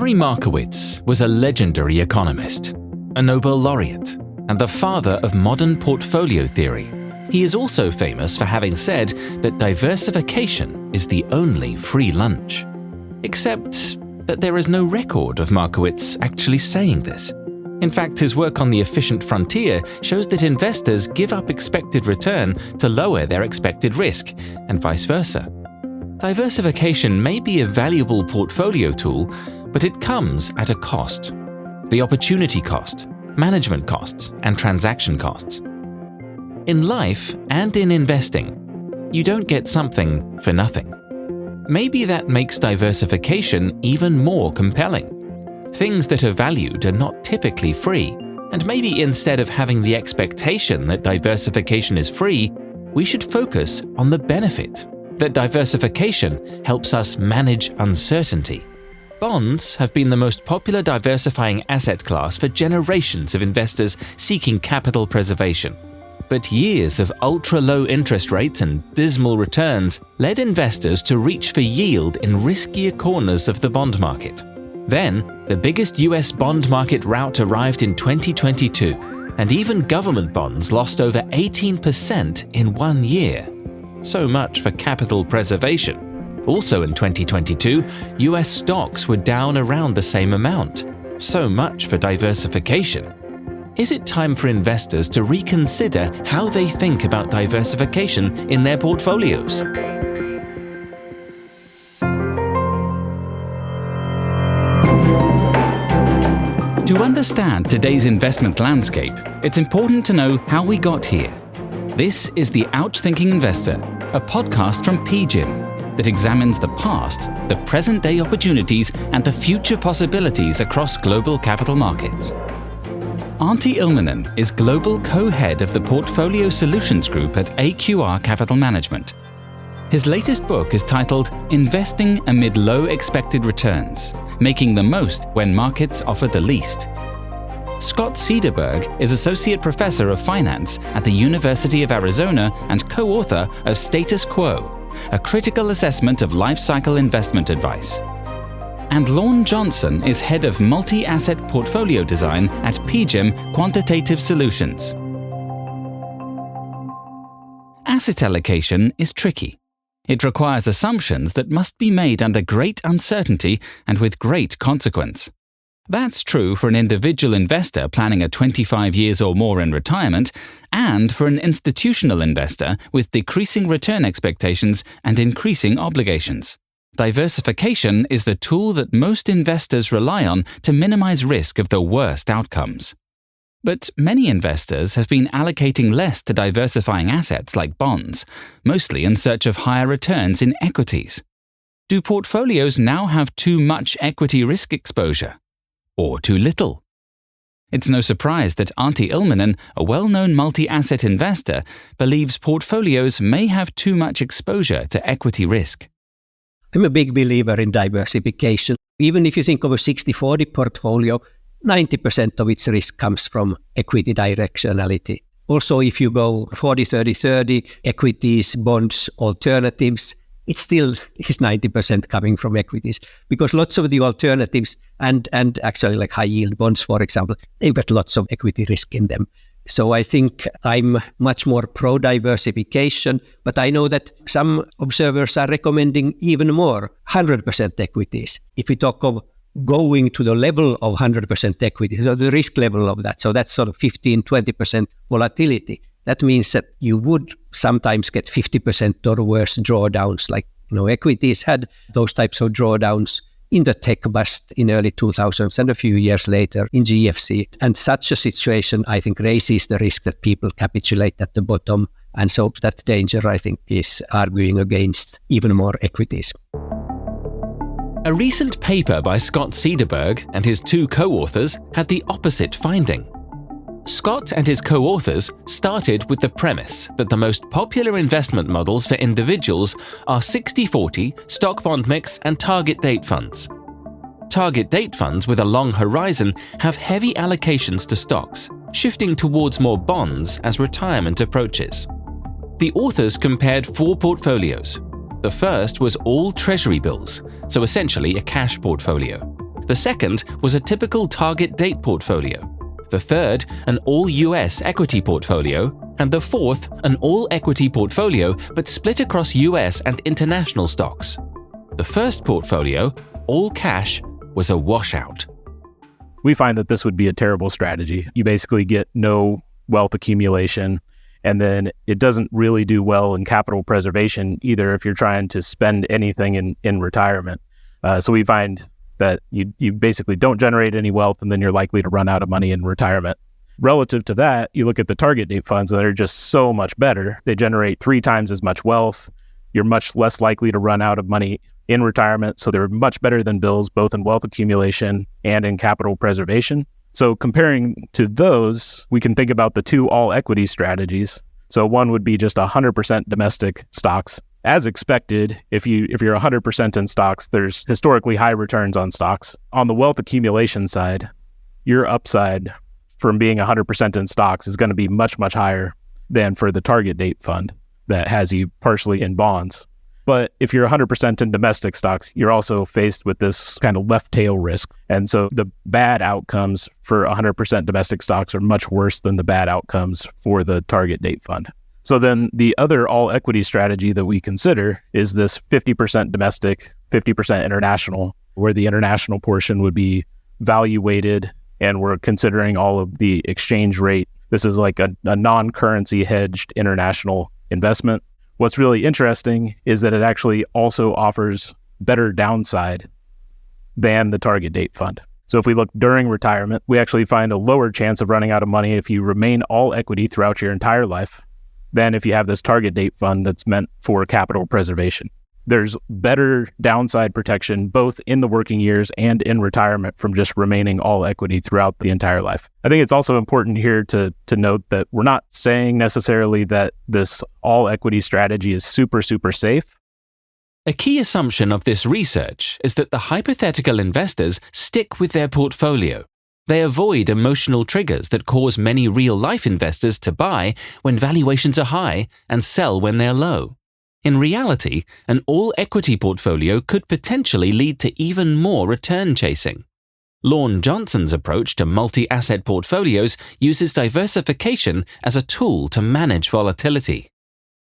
Gary Markowitz was a legendary economist, a Nobel laureate, and the father of modern portfolio theory. He is also famous for having said that diversification is the only free lunch. Except that there is no record of Markowitz actually saying this. In fact, his work on the efficient frontier shows that investors give up expected return to lower their expected risk, and vice versa. Diversification may be a valuable portfolio tool, but it comes at a cost. The opportunity cost, management costs, and transaction costs. In life and in investing, you don't get something for nothing. Maybe that makes diversification even more compelling. Things that are valued are not typically free, and maybe instead of having the expectation that diversification is free, we should focus on the benefit, that diversification helps us manage uncertainty. Bonds have been the most popular diversifying asset class for generations of investors seeking capital preservation. But years of ultra-low interest rates and dismal returns led investors to reach for yield in riskier corners of the bond market. Then, the biggest US bond market rout arrived in 2022, and even government bonds lost over 18% in 1 year. So much for capital preservation. Also in 2022, US stocks were down around the same amount. So much for diversification. Is it time for investors to reconsider how they think about diversification in their portfolios? To understand today's investment landscape, it's important to know how we got here. This is the Outthinking Investor, a podcast from PGIM that examines the past, the present-day opportunities, and the future possibilities across global capital markets. Antti Ilmanen is Global Co-Head of the Portfolio Solutions Group at AQR Capital Management. His latest book is titled Investing Amid Low Expected Returns, Making the Most When Markets Offer the Least. Scott Cederburg is Associate Professor of Finance at the University of Arizona and co-author of Status Quo, a critical assessment of lifecycle investment advice. And Lorne Johnson is Head of Multi-Asset Portfolio Design at PGIM Quantitative Solutions. Asset allocation is tricky. It requires assumptions that must be made under great uncertainty and with great consequence. That's true for an individual investor planning at 25 years or more in retirement, and for an institutional investor with decreasing return expectations and increasing obligations. Diversification is the tool that most investors rely on to minimize risk of the worst outcomes. But many investors have been allocating less to diversifying assets like bonds, mostly in search of higher returns in equities. Do portfolios now have too much equity risk exposure? Or too little? It's no surprise that Antti Ilmanen, a well-known multi-asset investor, believes portfolios may have too much exposure to equity risk. I'm a big believer in diversification. Even if you think of a 60-40 portfolio, 90% of its risk comes from equity directionality. Also, if you go 40-30-30, equities, bonds, alternatives, it still is 90% coming from equities, because lots of the alternatives and actually like high yield bonds, for example, they've got lots of equity risk in them. So I think I'm much more pro-diversification, but I know that some observers are recommending even more, 100% equities. If we talk of going to the level of 100% equity, so the risk level of that, so that's sort of 15-20% volatility. That means that you would sometimes get 50% or worse drawdowns, like equities had those types of drawdowns in the tech bust in early 2000s and a few years later in GFC. And such a situation, I think, raises the risk that people capitulate at the bottom. And so that danger, I think, is arguing against even more equities. A recent paper by Scott Cederburg and his two co-authors had the opposite finding. Scott and his co-authors started with the premise that the most popular investment models for individuals are 60-40, stock bond mix, and target date funds. Target date funds with a long horizon have heavy allocations to stocks, shifting towards more bonds as retirement approaches. The authors compared 4 portfolios. The first was all treasury bills, so essentially a cash portfolio. The second was a typical target date portfolio. The third, an all-US equity portfolio. And the fourth, an all-equity portfolio but split across US and international stocks. The first portfolio, all cash, was a washout. We find that this would be a terrible strategy. You basically get no wealth accumulation, and then it doesn't really do well in capital preservation either if you're trying to spend anything in retirement. So we find that you basically don't generate any wealth, and then you're likely to run out of money in retirement. Relative to that, you look at the target date funds that are just so much better. They generate 3 times as much wealth. You're much less likely to run out of money in retirement. So they're much better than bills, both in wealth accumulation and in capital preservation. So comparing to those, we can think about the 2 all equity strategies. So one would be just 100% domestic stocks. As expected, if you're 100% in stocks, there's historically high returns on stocks. On the wealth accumulation side, your upside from being 100% in stocks is going to be much, much higher than for the target date fund that has you partially in bonds. But if you're 100% in domestic stocks, you're also faced with this kind of left tail risk. And so the bad outcomes for 100% domestic stocks are much worse than the bad outcomes for the target date fund. So then the other all equity strategy that we consider is this 50% domestic, 50% international, where the international portion would be value weighted, and we're considering all of the exchange rate. This is like a non-currency hedged international investment. What's really interesting is that it actually also offers better downside than the target date fund. So if we look during retirement, we actually find a lower chance of running out of money if you remain all equity throughout your entire life than if you have this target date fund that's meant for capital preservation. There's better downside protection both in the working years and in retirement from just remaining all equity throughout the entire life. I think it's also important here to note that we're not saying necessarily that this all equity strategy is super, super safe. A key assumption of this research is that the hypothetical investors stick with their portfolio. They avoid emotional triggers that cause many real-life investors to buy when valuations are high and sell when they're low. In reality, an all-equity portfolio could potentially lead to even more return chasing. Lorne Johnson's approach to multi-asset portfolios uses diversification as a tool to manage volatility.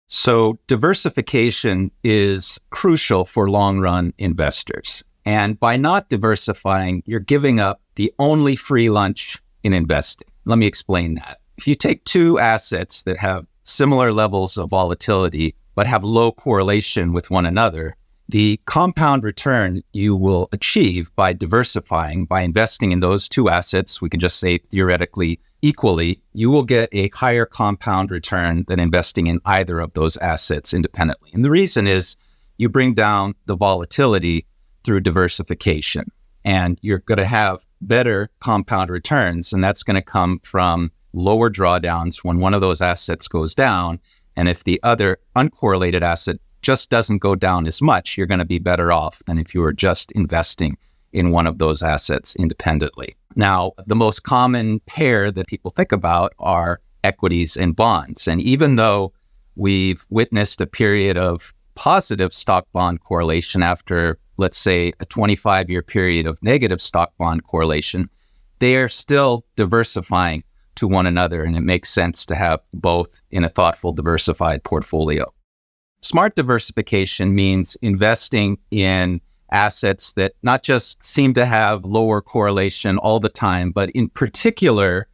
So diversification is crucial for long-run investors. And by not diversifying, you're giving up the only free lunch in investing. Let me explain that. If you take 2 assets that have similar levels of volatility, but have low correlation with one another, the compound return you will achieve by diversifying, by investing in those 2 assets, we can just say theoretically equally, you will get a higher compound return than investing in either of those assets independently. And the reason is you bring down the volatility through diversification, and you're going to have better compound returns, and that's going to come from lower drawdowns when one of those assets goes down. And if the other uncorrelated asset just doesn't go down as much, you're going to be better off than if you were just investing in one of those assets independently. Now, the most common pair that people think about are equities and bonds. And even though we've witnessed a period of positive stock-bond correlation after, let's say, a 25-year period of negative stock-bond correlation, they are still diversifying to one another, and it makes sense to have both in a thoughtful, diversified portfolio. Smart diversification means investing in assets that not just seem to have lower correlation all the time, but in particular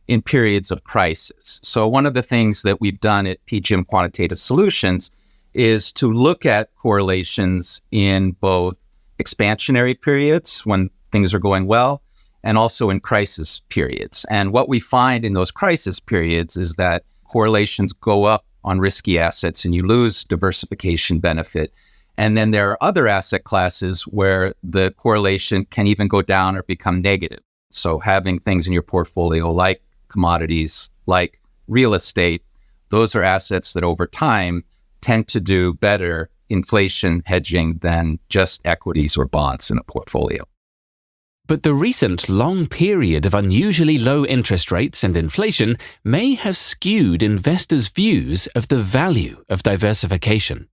in periods of crisis. So one of the things that we've done at PGIM Quantitative Solutions is to look at correlations in both expansionary periods when things are going well, and also in crisis periods. And what we find in those crisis periods is that correlations go up on risky assets and you lose diversification benefit. And then there are other asset classes where the correlation can even go down or become negative. So having things in your portfolio like commodities, like real estate, those are assets that over time tend to do better inflation hedging than just equities or bonds in a portfolio. But the recent long period of unusually low interest rates and inflation may have skewed investors' views of the value of diversification.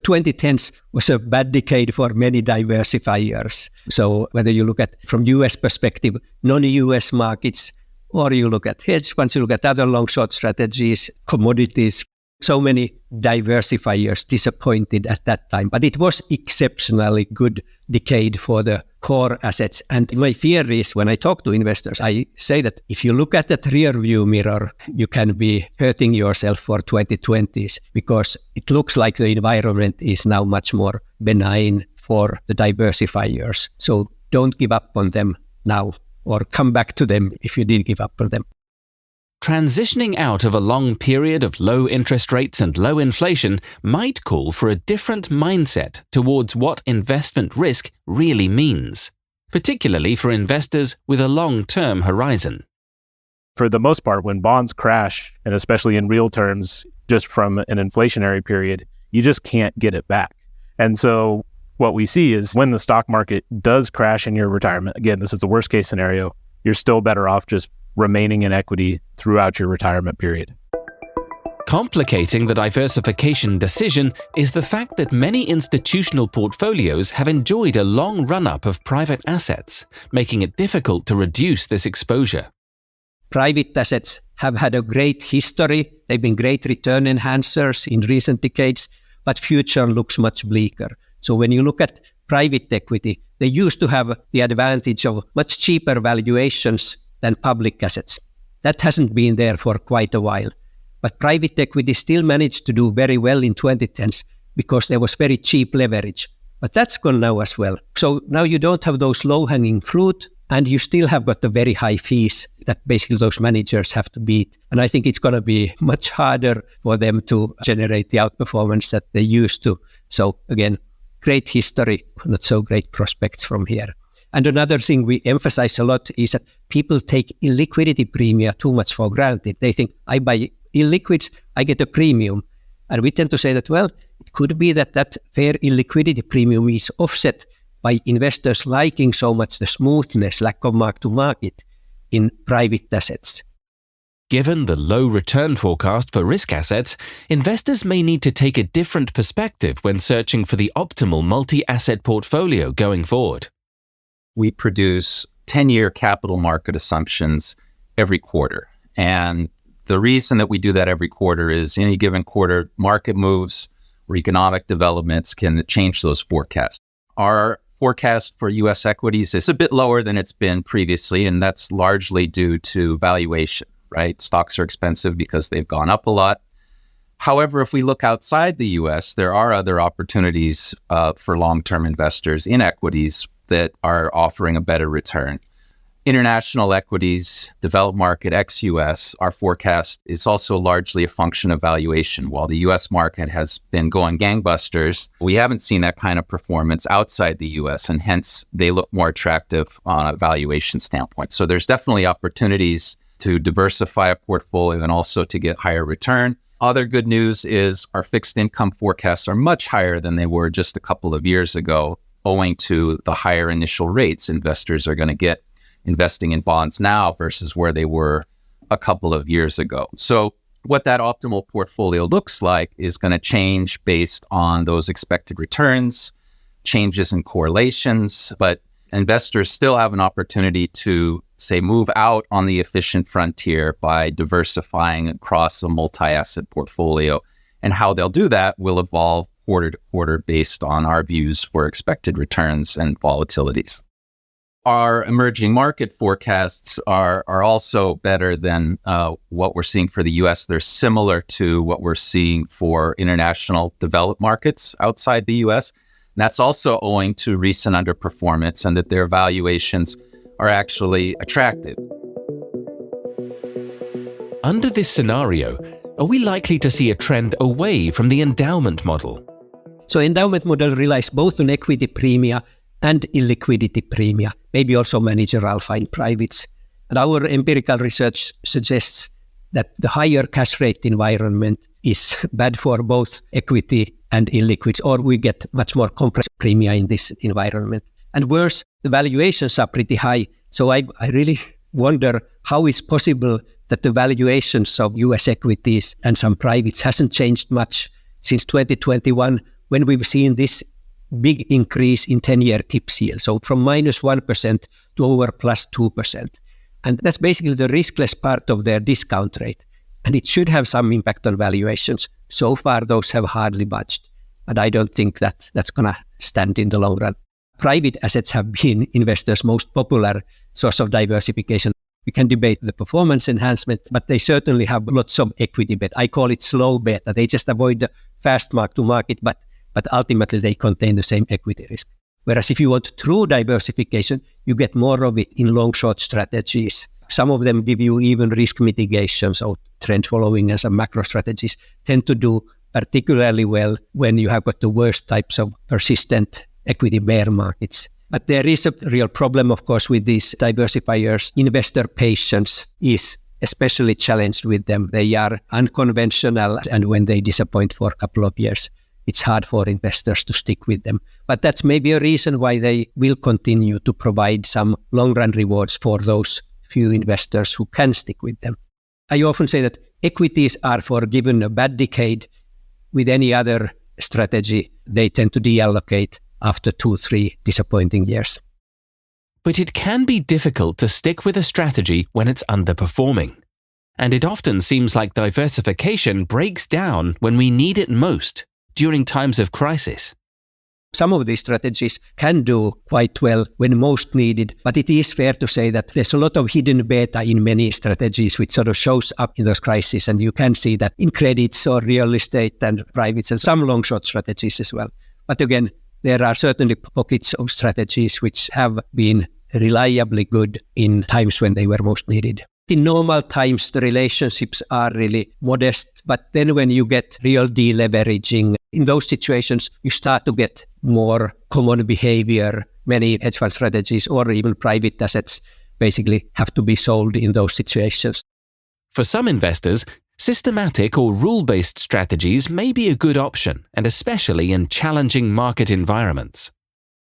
2010s was a bad decade for many diversifiers. So whether you look at from US perspective, non-US markets, or you look at hedge funds, you look at other long-short strategies, commodities, so many diversifiers disappointed at that time. But it was exceptionally good decade for the core assets. And my fear is when I talk to investors, I say that if you look at that rear view mirror, you can be hurting yourself for 2020s because it looks like the environment is now much more benign for the diversifiers. So don't give up on them now or come back to them if you did give up on them. Transitioning out of a long period of low interest rates and low inflation might call for a different mindset towards what investment risk really means, particularly for investors with a long-term horizon. For the most part, when bonds crash, and especially in real terms, just from an inflationary period, you just can't get it back. And so what we see is when the stock market does crash in your retirement, again, this is the worst case scenario, you're still better off just remaining in equity throughout your retirement period. Complicating the diversification decision is the fact that many institutional portfolios have enjoyed a long run-up of private assets, making it difficult to reduce this exposure. Private assets have had a great history. They've been great return enhancers in recent decades, but future looks much bleaker. So when you look at private equity, they used to have the advantage of much cheaper valuations than public assets. That hasn't been there for quite a while. But private equity still managed to do very well in 2010s because there was very cheap leverage. But that's gone now as well. So now you don't have those low-hanging fruit, and you still have got the very high fees that basically those managers have to beat. And I think it's going to be much harder for them to generate the outperformance that they used to. So again, great history, not so great prospects from here. And another thing we emphasize a lot is that people take illiquidity premia too much for granted. They think, I buy illiquids, I get a premium. And we tend to say that, well, it could be that that fair illiquidity premium is offset by investors liking so much the smoothness, lack of mark-to-market in private assets. Given the low return forecast for risk assets, investors may need to take a different perspective when searching for the optimal multi-asset portfolio going forward. We produce 10-year capital market assumptions every quarter. And the reason that we do that every quarter is any given quarter, market moves or economic developments can change those forecasts. Our forecast for U.S. equities is a bit lower than it's been previously, and that's largely due to valuation, right? Stocks are expensive because they've gone up a lot. However, if we look outside the U.S., there are other opportunities for long-term investors in equities that are offering a better return. International equities, developed market ex-US, our forecast is also largely a function of valuation. While the US market has been going gangbusters, we haven't seen that kind of performance outside the US, and hence they look more attractive on a valuation standpoint. So there's definitely opportunities to diversify a portfolio and also to get higher return. Other good news is our fixed income forecasts are much higher than they were just a couple of years ago, owing to the higher initial rates investors are going to get investing in bonds now versus where they were a couple of years ago. So what that optimal portfolio looks like is going to change based on those expected returns, changes in correlations, but investors still have an opportunity to, say, move out on the efficient frontier by diversifying across a multi-asset portfolio. And how they'll do that will evolve quarter to quarter based on our views for expected returns and volatilities. Our emerging market forecasts are also better than what we're seeing for the U.S. They're similar to what we're seeing for international developed markets outside the U.S. And that's also owing to recent underperformance and that their valuations are actually attractive. Under this scenario, are we likely to see a trend away from the endowment model? So endowment model relies both on equity premia and illiquidity premia, maybe also manager alpha in privates. And our empirical research suggests that the higher cash rate environment is bad for both equity and illiquids, or we get much more compressed premia in this environment. And worse, the valuations are pretty high. So I really wonder how it's possible that the valuations of US equities and some privates hasn't changed much since 2021, when we've seen this big increase in 10-year TIPS yield. So from minus 1% to over plus 2%. And that's basically the riskless part of their discount rate. And it should have some impact on valuations. So far, those have hardly budged. But I don't think that that's going to stand in the long run. Private assets have been investors' most popular source of diversification. We can debate the performance enhancement, but they certainly have lots of equity bet. I call it slow beta. They just avoid the fast mark to market, but ultimately they contain the same equity risk. Whereas if you want true diversification, you get more of it in long-short strategies. Some of them give you even risk mitigation, so trend following and some macro strategies tend to do particularly well when you have got the worst types of persistent equity bear markets. But there is a real problem, of course, with these diversifiers. Investor patience is especially challenged with them. They are unconventional, and when they disappoint for a couple of years, it's hard for investors to stick with them. But that's maybe a reason why they will continue to provide some long-run rewards for those few investors who can stick with them. I often say that equities are for given a bad decade. With any other strategy, they tend to deallocate after 2-3 disappointing years. But it can be difficult to stick with a strategy when it's underperforming. And it often seems like diversification breaks down when we need it most, during times of crisis. Some of these strategies can do quite well when most needed, but it is fair to say that there's a lot of hidden beta in many strategies which sort of shows up in those crises, and you can see that in credits or real estate and privates and some long-short strategies as well. But again, there are certainly pockets of strategies which have been reliably good in times when they were most needed. In normal times, the relationships are really modest, but then when you get real deleveraging, in those situations, you start to get more common behavior. Many hedge fund strategies or even private assets basically have to be sold in those situations. For some investors, systematic or rule-based strategies may be a good option, and especially in challenging market environments.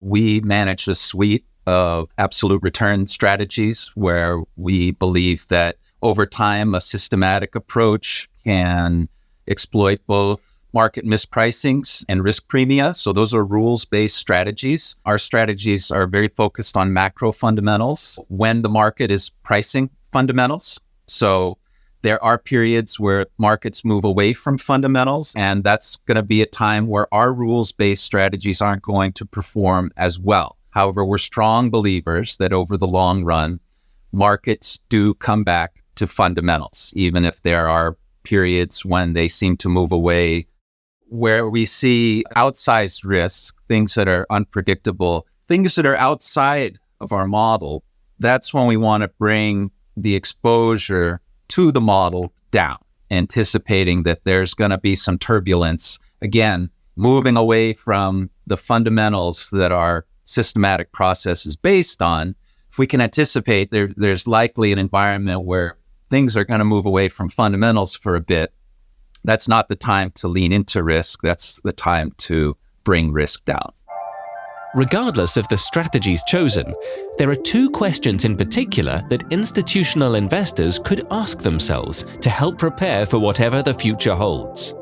We manage a suite of absolute return strategies where we believe that over time, a systematic approach can exploit both market mispricings and risk premia. So those are rules-based strategies. Our strategies are very focused on macro fundamentals when the market is pricing fundamentals. So there are periods where markets move away from fundamentals, and that's going to be a time where our rules-based strategies aren't going to perform as well. However, we're strong believers that over the long run, markets do come back to fundamentals, even if there are periods when they seem to move away, where we see outsized risk, things that are unpredictable, things that are outside of our model. That's when we want to bring the exposure to the model down, anticipating that there's going to be some turbulence. Again, moving away from the fundamentals that our systematic process is based on. If we can anticipate there's likely an environment where things are going to move away from fundamentals for a bit, that's not the time to lean into risk. That's the time to bring risk down. Regardless of the strategies chosen, there are two questions in particular that institutional investors could ask themselves to help prepare for whatever the future holds.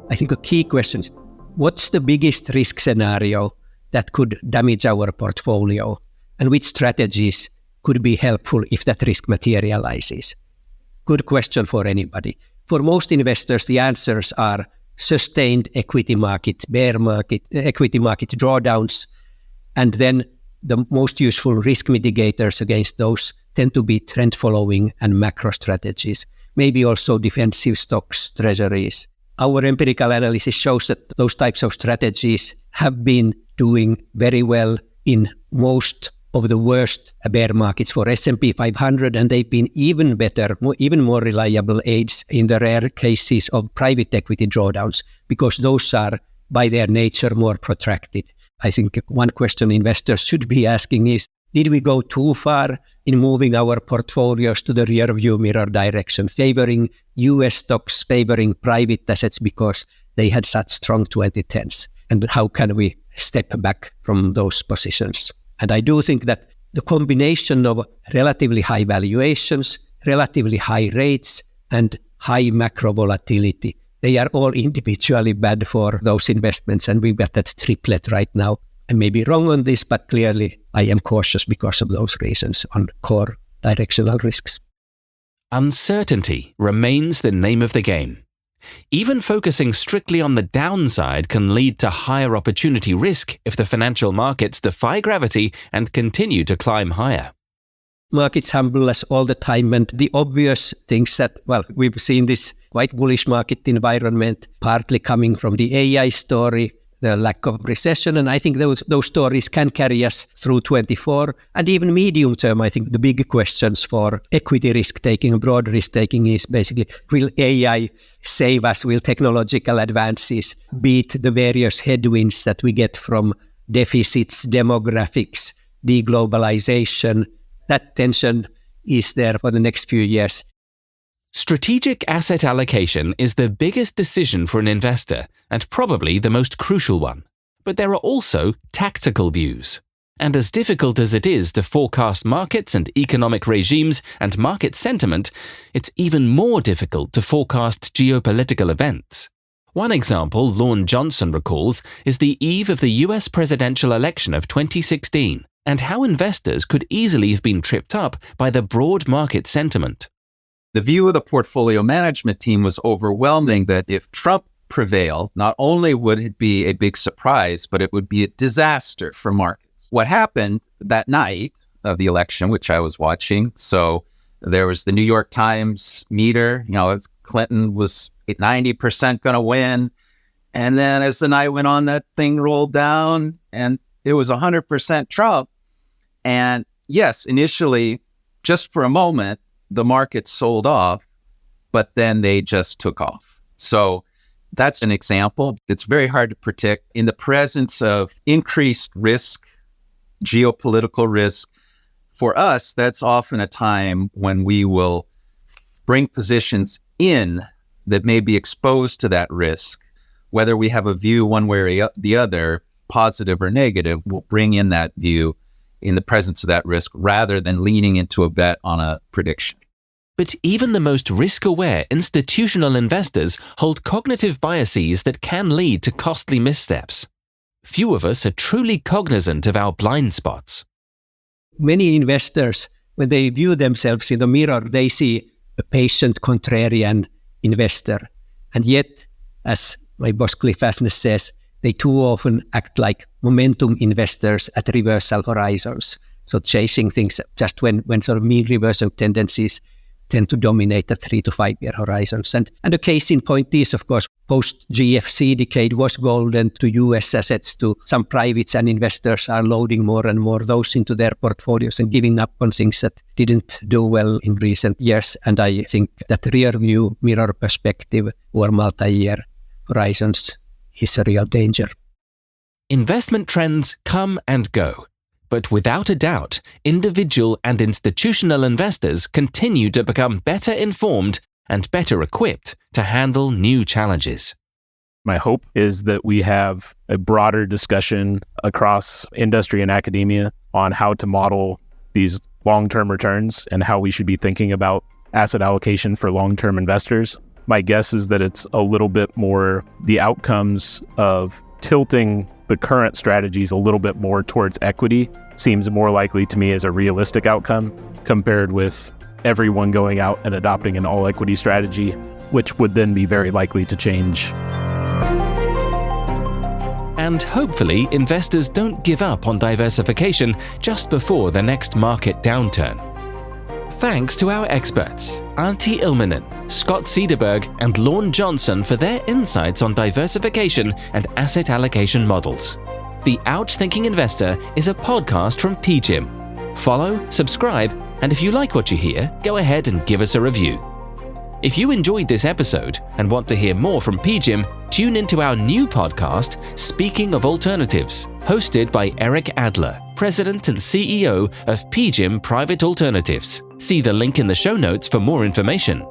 I think a key question is, what's the biggest risk scenario that could damage our portfolio, and which strategies could be helpful if that risk materializes? Good question for anybody. For most investors, the answers are sustained equity market, bear market, equity market drawdowns, and then the most useful risk mitigators against those tend to be trend following and macro strategies, maybe also defensive stocks, treasuries. Our empirical analysis shows that those types of strategies have been doing very well in most of the worst bear markets for S&P 500, and they've been even better, even more reliable aids in the rare cases of private equity drawdowns, because those are, by their nature, more protracted. I think one question investors should be asking is, did we go too far in moving our portfolios to the rear-view mirror direction, favoring US stocks, favoring private assets because they had such strong 2010s? And how can we step back from those positions? And I do think that the combination of relatively high valuations, relatively high rates, and high macro volatility they are all individually bad for those investments. And we've got that triplet right now. I may be wrong on this, but clearly I am cautious because of those reasons on core directional risks. Uncertainty remains the name of the game. Even focusing strictly on the downside can lead to higher opportunity risk if the financial markets defy gravity and continue to climb higher. Markets humble us all the time, and the obvious things that, we've seen this quite bullish market environment, partly coming from the AI story, the lack of recession, and I think those stories can carry us through 24, and even medium term. I think the big questions for equity risk-taking, broad risk-taking is basically, will AI save us? Will technological advances beat the various headwinds that we get from deficits, demographics, deglobalization? That tension is there for the next few years. Strategic asset allocation is the biggest decision for an investor and probably the most crucial one. But there are also tactical views. And as difficult as it is to forecast markets and economic regimes and market sentiment, it's even more difficult to forecast geopolitical events. One example Lorne Johnson recalls is the eve of the US presidential election of 2016 and how investors could easily have been tripped up by the broad market sentiment. The view of the portfolio management team was overwhelming that if Trump prevailed, not only would it be a big surprise, but it would be a disaster for markets. What happened that night of the election, which I was watching, so there was the New York Times meter, Clinton was 90% going to win. And then as the night went on, that thing rolled down and it was 100% Trump. And yes, initially, just for a moment, the market sold off, but then they just took off. So that's an example. It's very hard to predict. In the presence of increased risk, geopolitical risk, for us, that's often a time when we will bring positions in that may be exposed to that risk. Whether we have a view one way or the other, positive or negative, we'll bring in that view in the presence of that risk rather than leaning into a bet on a prediction. But even the most risk-aware institutional investors hold cognitive biases that can lead to costly missteps. Few of us are truly cognizant of our blind spots. Many investors, when they view themselves in the mirror, they see a patient contrarian investor. And yet, as my boss Cliff Asness says, they too often act like momentum investors at reversal horizons. So chasing things just when sort of mean reversal tendencies tend to dominate the 3 to 5 year horizons. And a case in point is, of course, post-GFC decade was golden to US assets, to some privates, and investors are loading more and more those into their portfolios and giving up on things that didn't do well in recent years. And I think that rear view mirror perspective or multi-year horizons is a real danger. Investment trends come and go. But without a doubt, individual and institutional investors continue to become better informed and better equipped to handle new challenges. My hope is that we have a broader discussion across industry and academia on how to model these long-term returns and how we should be thinking about asset allocation for long-term investors. My guess is that it's a little bit more the outcomes of tilting the current strategies a little bit more towards equity seems more likely to me as a realistic outcome compared with everyone going out and adopting an all equity strategy, which would then be very likely to change. And hopefully investors don't give up on diversification just before the next market downturn. Thanks to our experts, Antti Ilmanen, Scott Cederburg, and Lorne Johnson for their insights on diversification and asset allocation models. The Outthinking Investor is a podcast from PGIM. Follow, subscribe, and if you like what you hear, go ahead and give us a review. If you enjoyed this episode and want to hear more from PGIM, tune into our new podcast, Speaking of Alternatives, hosted by Eric Adler, President and CEO of PGIM Private Alternatives. See the link in the show notes for more information.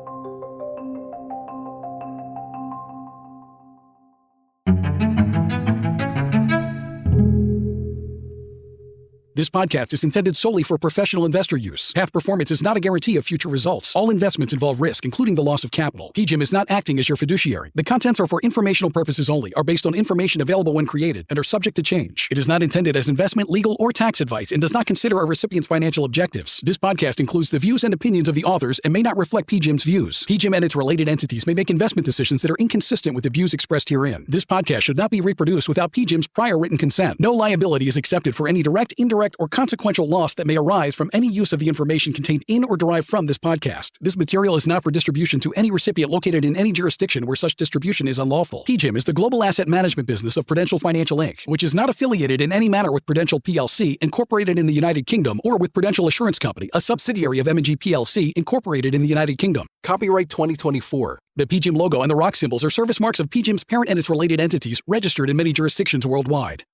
This podcast is intended solely for professional investor use. Past performance is not a guarantee of future results. All investments involve risk, including the loss of capital. PGIM is not acting as your fiduciary. The contents are for informational purposes only, are based on information available when created, and are subject to change. It is not intended as investment, legal, or tax advice and does not consider a recipient's financial objectives. This podcast includes the views and opinions of the authors and may not reflect PGIM's views. PGIM and its related entities may make investment decisions that are inconsistent with the views expressed herein. This podcast should not be reproduced without PGIM's prior written consent. No liability is accepted for any direct, indirect, or consequential loss that may arise from any use of the information contained in or derived from this podcast. This material is not for distribution to any recipient located in any jurisdiction where such distribution is unlawful. PGIM is the global asset management business of Prudential Financial Inc., which is not affiliated in any manner with Prudential plc, incorporated in the United Kingdom, or with Prudential Assurance Company, a subsidiary of M&G plc, incorporated in the United Kingdom. Copyright 2024. The PGIM logo and the rock symbols are service marks of PGIM's parent and its related entities, registered in many jurisdictions worldwide.